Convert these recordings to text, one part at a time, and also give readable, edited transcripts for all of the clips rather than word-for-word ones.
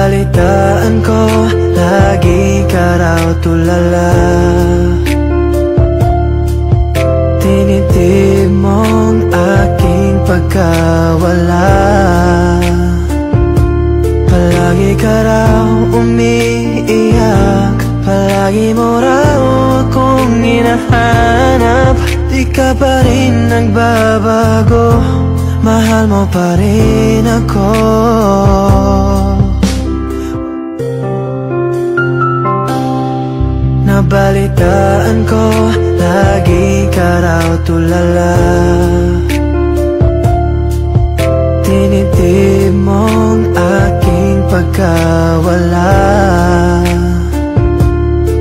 Nabalitaan ko, lagi ka raw tulala. Tinitib mong aking pagkawala. Palagi ka raw umiiyak, palagi mo raw akong hinahanap. Di ka pa rin nagbabago, mahal mo pa rin ako. Nabalitaan ko, lagi ka raw tulala. Tinitib mong aking pagkawala.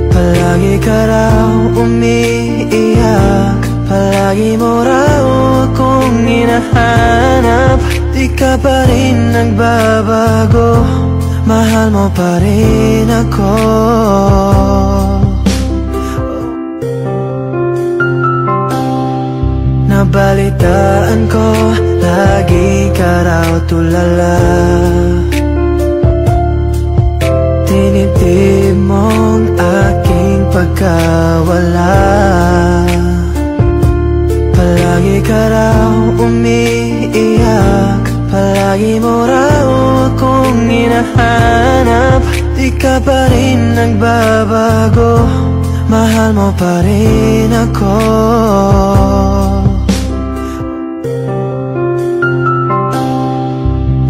Palagi ka raw umiiyak, palagi mo raw akong hinahanap. Di ka pa rin nagbabago, mahal mo pa rin ako. Nabalitaan ko, lagi ka raw tulala. Tinitib mong aking pagkawala. Palagi ka raw umiiyak, palagi mo raw akong hinahanap. Di ka pa rin nagbabago, mahal mo pa rin ako.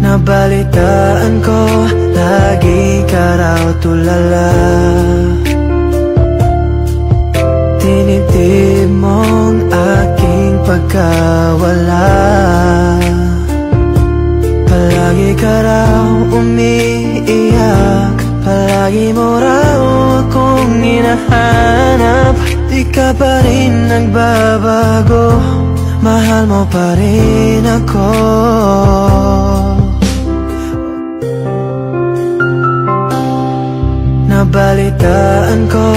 Nabalitaan ko, lagi ka raw tulala. Tinitib mong aking pagkawala. Palagi ka raw umiiyak, palagi mo raw akong hinahanap. Di ka pa rin nagbabago, mahal mo pa rin ako. Nabalitaan ko, lagi ka raw tulala. Tinitib mong aking pagkawala. Palagi ka raw umiiyak, palagi mo raw akong hinahanap. Di ka pa rin nagbabago, mahal mo pa rin ako. Nabalitaan ko,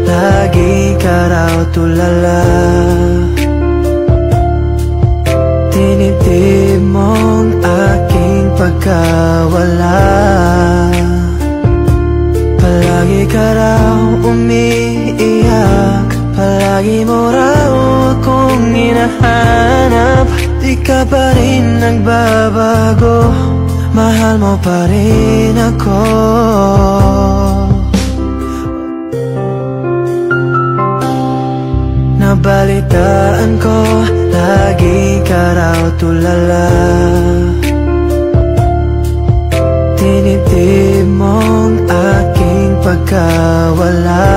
lagi ka raw tulala. Tinitib mong aking pagkawala. Palagi ka raw umiiyak, palagi mo raw akong hinahanap. Di ka pa rin nagbabago, mahal mo pa rin ako. Nabalitaan ko, lagi ka raw tulala. Tinitib mong aking pagkawala.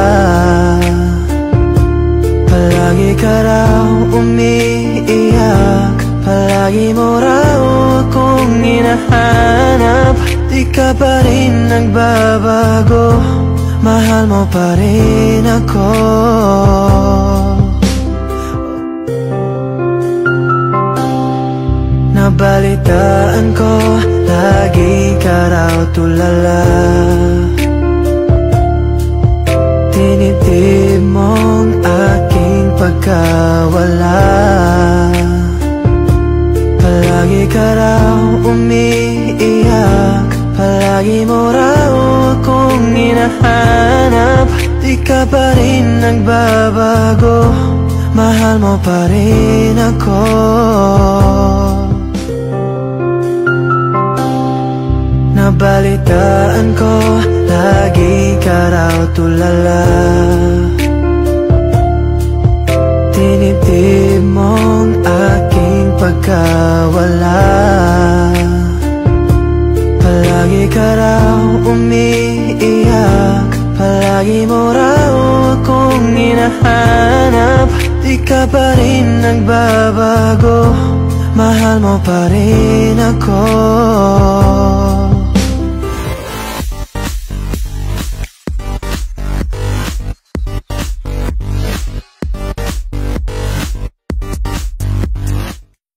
Palagi ka raw umiiyak, palagi mo raw akong hinahanap. Di ka pa rin nagbabago, mahal mo pa rin ako. Nabalitaan ko, lagi ka raw tulala. Tinitib mong aking pagkawala. Palagi ka raw umiiyak, palagi mo raw akong hinahanap. Di ka pa rin nagbabago, mahal mo pa rin ako. Nabalitaan ko, lagi ka raw tulala. Tinitib mong aking pagkawala. Palagi ka raw umiiyak, palagi mo raw akong hinahanap. Di ka pa rin nagbabago, mahal mo pa rin ako. Nabalitaan ko, lagi ka raw tulala. Tinitib mong aking pagkawala. Palagi ka raw umiiyak, palagi mo raw akong hinahanap. Di ka pa rin nagbabago, mahal mo pa rin ako.